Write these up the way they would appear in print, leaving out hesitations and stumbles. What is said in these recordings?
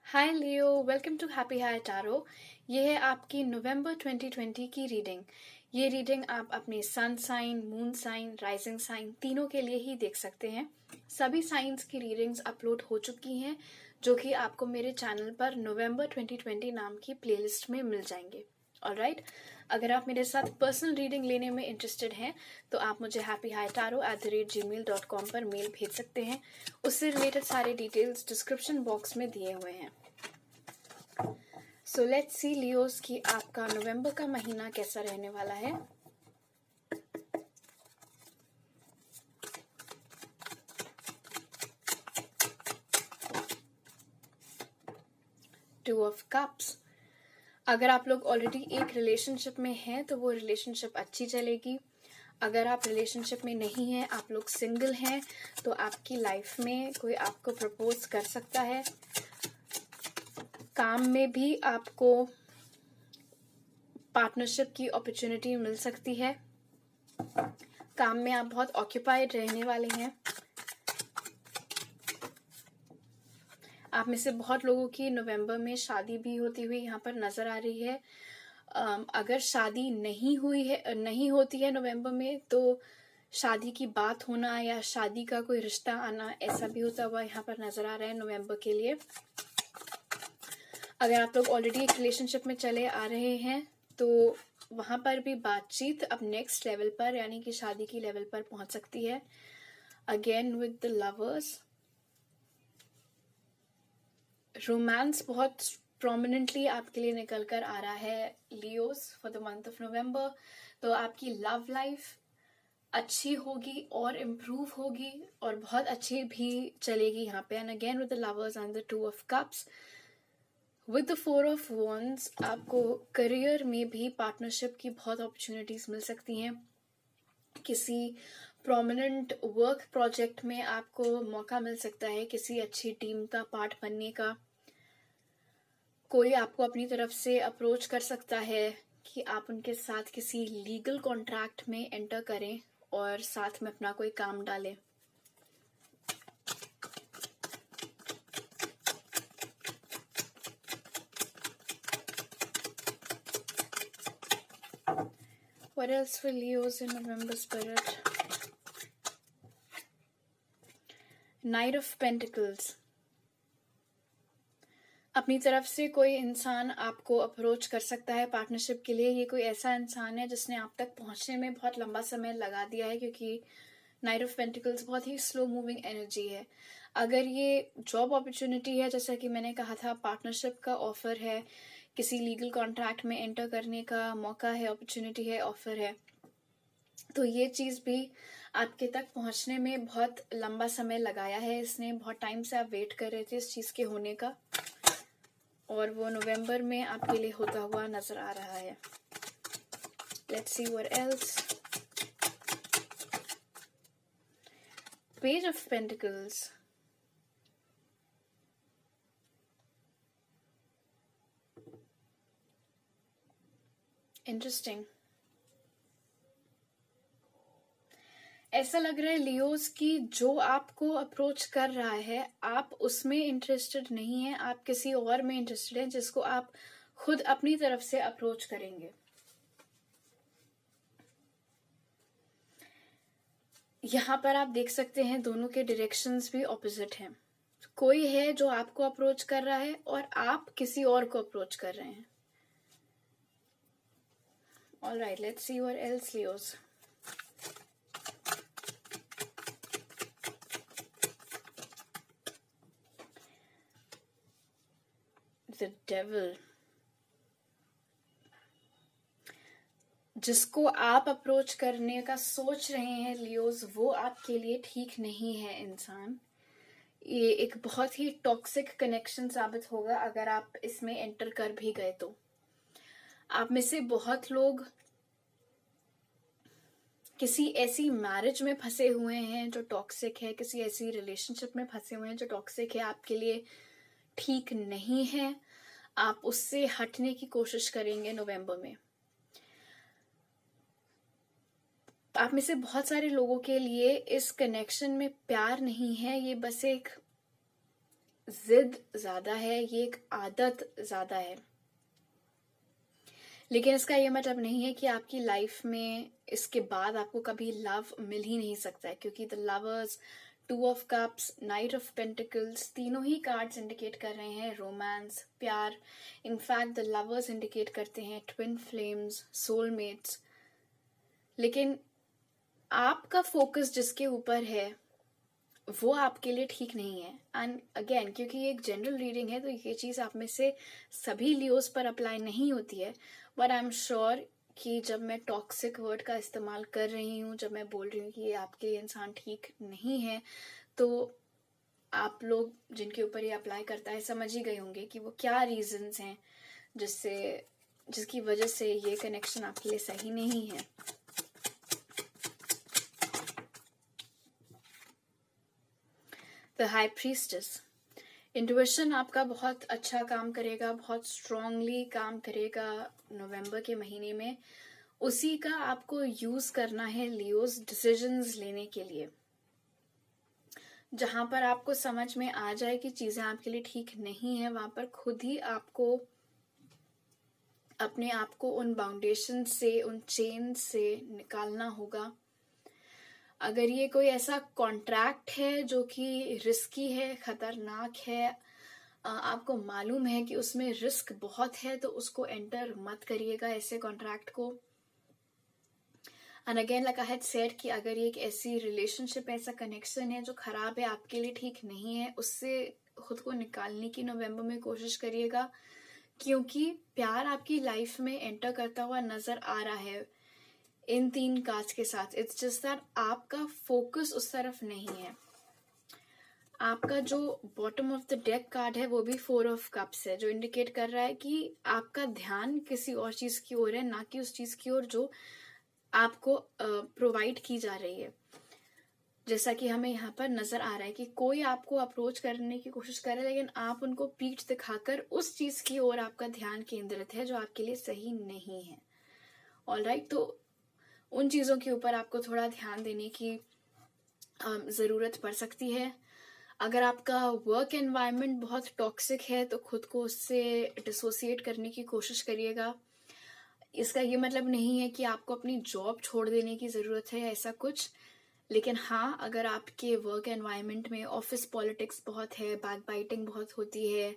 Hi Leo, welcome to happy high tarot. ये है आपकी नवंबर 2020 की रीडिंग। ये रीडिंग आप अपने sun sign, moon sign, rising sign तीनों के लिए ही देख सकते हैं। सभी साइंस की रीडिंग्स अपलोड हो चुकी हैं, जो कि आपको मेरे चैनल पर नवंबर 2020 नाम की प्लेलिस्ट में मिल जाएंगे। ऑलराइट, अगर आप मेरे साथ पर्सनल रीडिंग लेने में इंटरेस्टेड हैं तो आप मुझे happyhitaro@gmail.com पर मेल भेज सकते हैं। उससे रिलेटेड सारे डिटेल्स डिस्क्रिप्शन बॉक्स में दिए हुए हैं। सो लेट्स सी लियोस की आपका नवंबर का महीना कैसा रहने वाला है। Two of cups. अगर आप लोग ऑलरेडी एक रिलेशनशिप में हैं तो वो रिलेशनशिप अच्छी चलेगी। अगर आप रिलेशनशिप में नहीं हैं, आप लोग सिंगल हैं, तो आपकी लाइफ में कोई आपको प्रपोज कर सकता है। काम में भी आपको पार्टनरशिप की अपॉर्चुनिटी मिल सकती है। काम में आप बहुत ऑक्यूपाइड रहने वाले हैं। आप में से बहुत लोगों की नवंबर में शादी भी होती हुई यहाँ पर नजर आ रही है। अगर शादी नहीं होती है नवंबर में, तो शादी की बात होना या शादी का कोई रिश्ता आना, ऐसा भी होता हुआ यहाँ पर नजर आ रहा है नवंबर के लिए। अगर आप लोग ऑलरेडी एक रिलेशनशिप में चले आ रहे हैं तो वहां पर भी बातचीत अब नेक्स्ट लेवल पर, यानी कि शादी की लेवल पर पहुंच सकती है। Again with the lovers, romance बहुत प्रोमिनेंटली आपके लिए निकल कर आ रहा है Leos for the month of November. तो आपकी लव लाइफ अच्छी होगी और इम्प्रूव होगी और बहुत अच्छी भी चलेगी यहाँ पे। And again with the lovers and the two of cups, with the four of wands, आपको करियर में भी पार्टनरशिप की बहुत अपॉर्चुनिटीज मिल सकती हैं। किसी प्रोमिनेंट वर्क प्रोजेक्ट में आपको मौका मिल सकता है किसी अच्छी टीम का पार्ट बनने का। कोई आपको अपनी तरफ से अप्रोच कर सकता है कि आप उनके साथ किसी लीगल कॉन्ट्रैक्ट में एंटर करें और साथ में अपना कोई काम डालें। What else for Leos in November spirit? Knight of Pentacles. अपनी तरफ से कोई इंसान आपको अप्रोच कर सकता है पार्टनरशिप के लिए। ये कोई ऐसा इंसान है जिसने आप तक पहुंचने में बहुत लंबा समय लगा दिया है, क्योंकि नाइट ऑफ पेंटिकल्स बहुत ही स्लो मूविंग एनर्जी है। अगर ये जॉब अपॉर्चुनिटी है, जैसा कि मैंने कहा था, पार्टनरशिप का ऑफर है, किसी लीगल कॉन्ट्रैक्ट में एंटर करने का मौका है, अपॉर्चुनिटी है, ऑफर है, तो ये चीज भी आपके तक पहुंचने में बहुत लंबा समय लगाया है इसने। बहुत टाइम से आप वेट कर रहे थे इस चीज के होने का, और वो नवंबर में आपके लिए होता हुआ नजर आ रहा है। Let's see what else. Page of pentacles. Interesting. ऐसा लग रहा है लियोस की जो आपको अप्रोच कर रहा है, आप उसमें इंटरेस्टेड नहीं है, आप किसी और में इंटरेस्टेड हैं जिसको आप खुद अपनी तरफ से अप्रोच करेंगे। यहाँ पर आप देख सकते हैं दोनों के डायरेक्शंस भी ऑपोजिट हैं। कोई है जो आपको अप्रोच कर रहा है और आप किसी और को अप्रोच कर रहे हैं। Alright, let's see what else Leos. The devil. जिसको आप अप्रोच करने का सोच रहे हैं लियोस, वो आपके लिए ठीक नहीं है इंसान। ये एक बहुत ही टॉक्सिक कनेक्शन साबित होगा अगर आप इसमें एंटर कर भी गए तो। आप में से बहुत लोग किसी ऐसी मैरिज में फंसे हुए हैं जो टॉक्सिक है, किसी ऐसी रिलेशनशिप में फंसे हुए हैं जो टॉक्सिक है, आपके लिए ठीक नहीं है। आप उससे हटने की कोशिश करेंगे नवंबर में। आप में से बहुत सारे लोगों के लिए इस कनेक्शन में प्यार नहीं है, ये बस एक जिद ज्यादा है, ये एक आदत ज्यादा है। लेकिन इसका ये मतलब नहीं है कि आपकी लाइफ में इसके बाद आपको कभी लव मिल ही नहीं सकता है, क्योंकि the lovers, two of cups, night of pentacles, तीनों ही कार्ड्स इंडिकेट कर रहे हैं रोमांस, प्यार। इनफैक्ट द लवर्स इंडिकेट करते हैं ट्विन फ्लेम्स, सोलमेट्स। लेकिन आपका फोकस जिसके ऊपर है वो आपके लिए ठीक नहीं है। एंड अगेन, क्योंकि ये एक जनरल रीडिंग है तो ये चीज आप में से सभी लियोस पर अप्लाई नहीं होती है, बट आई एम श्योर कि जब मैं टॉक्सिक वर्ड का इस्तेमाल कर रही हूँ, जब मैं बोल रही हूँ कि ये आपके लिए इंसान ठीक नहीं है, तो आप लोग जिनके ऊपर ये अप्लाई करता है समझ ही गए होंगे कि वो क्या रीजंस हैं जिसकी वजह से ये कनेक्शन आपके लिए सही नहीं है। द हाई प्रीस्टेस, इंट्यूशन आपका बहुत अच्छा काम करेगा, बहुत स्ट्रांगली काम करेगा नवंबर के महीने में। उसी का आपको यूज करना है लियोस डिसीजंस लेने के लिए, जहां पर आपको समझ में आ जाए कि चीजें आपके लिए ठीक नहीं है, वहां पर खुद ही आपको अपने आप को उन बाउंडेशन से, उन चेन से निकालना होगा। अगर ये कोई ऐसा कॉन्ट्रैक्ट है जो कि रिस्की है, खतरनाक है, आपको मालूम है कि उसमें रिस्क बहुत है, तो उसको एंटर मत करिएगा, ऐसे कॉन्ट्रैक्ट को। And again like I had said कि अगर ये एक ऐसी रिलेशनशिप, ऐसा कनेक्शन है जो खराब है, आपके लिए ठीक नहीं है, उससे खुद को निकालने की नवंबर में कोशिश करिएगा, क्योंकि प्यार आपकी लाइफ में एंटर करता हुआ नजर आ रहा है इन 3 कार्ड्स के साथ। इट्स जस्ट दैट आपका फोकस उस तरफ नहीं है। आपका जो bottom of the deck card है वो भी 4 ऑफ कप्स है, जो इंडिकेट कर रहा है कि आपका ध्यान किसी और चीज की ओर है, ना कि उस चीज की ओर जो आपको प्रोवाइड की जा रही है। जैसा कि हमें यहाँ पर नजर आ रहा है कि कोई आपको अप्रोच करने की कोशिश कर रहा है, लेकिन आप उनको पीठ दिखाकर उस चीज की ओर आपका ध्यान केंद्रित है जो आपके लिए सही नहीं है। ऑलराइट, तो उन चीजों के ऊपर आपको थोड़ा ध्यान देने की जरूरत पड़ सकती है। अगर आपका वर्क एनवायरनमेंट बहुत टॉक्सिक है तो खुद को उससे डिसोसिएट करने की कोशिश करिएगा। इसका ये मतलब नहीं है कि आपको अपनी जॉब छोड़ देने की जरूरत है, ऐसा कुछ। लेकिन हाँ, अगर आपके वर्क एनवायरनमेंट में ऑफिस पॉलिटिक्स बहुत है, बैक बाइटिंग बहुत होती है,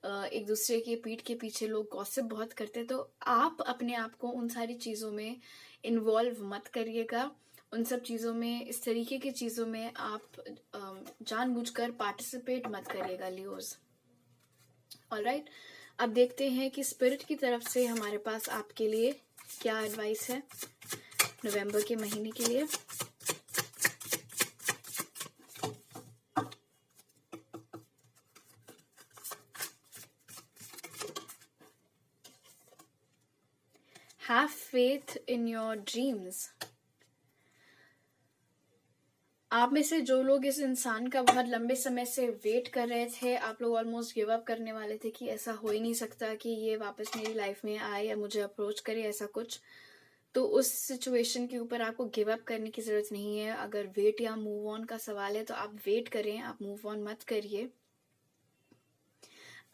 एक दूसरे के पीठ के पीछे लोग गॉसिप बहुत करते हैं, तो आप अपने आप को उन सारी चीजों में इन्वॉल्व मत करिएगा। उन सब चीजों में, इस तरीके की चीजों में आप जानबूझकर पार्टिसिपेट मत करिएगा लियोस। ऑलराइट, अब देखते हैं कि स्पिरिट की तरफ से हमारे पास आपके लिए क्या एडवाइस है नवंबर के महीने के लिए। Have faith in your dreams. आप में से जो लोग इस इंसान का बहुत लंबे समय से वेट कर रहे थे, आप लोग ऑलमोस्ट गिव अप करने वाले थे कि ऐसा हो ही नहीं सकता कि ये वापस मेरी लाइफ में आए या मुझे अप्रोच करे, ऐसा कुछ। तो उस सिचुएशन के ऊपर आपको गिव अप करने की जरूरत नहीं है। अगर वेट या मूव ऑन का सवाल है तो आप वेट करें, आप मूव ऑन मत करिए।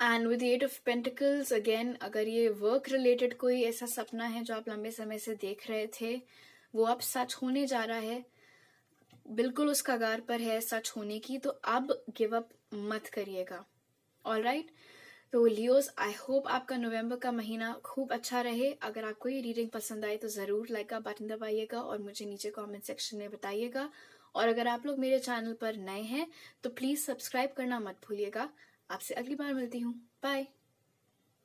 And with 8 of pentacles, again अगर ये वर्क रिलेटेड कोई ऐसा सपना है जो आप लंबे समय से देख रहे थे, वो अब सच होने जा रहा है, बिल्कुल उस कगार पर है सच होने की, तो अब गिव अप मत करिएगा। ऑलराइट, तो लियोस, आई होप आपका नवंबर का महीना खूब अच्छा रहे। अगर आपको ये रीडिंग पसंद आए तो जरूर लाइक का बटन दबाइएगा और मुझे नीचे कमेंट सेक्शन में बताइएगा। और अगर आप लोग मेरे चैनल पर नए हैं तो प्लीज सब्सक्राइब करना मत भूलिएगा। आपसे अगली बार मिलती हूँ। बाय।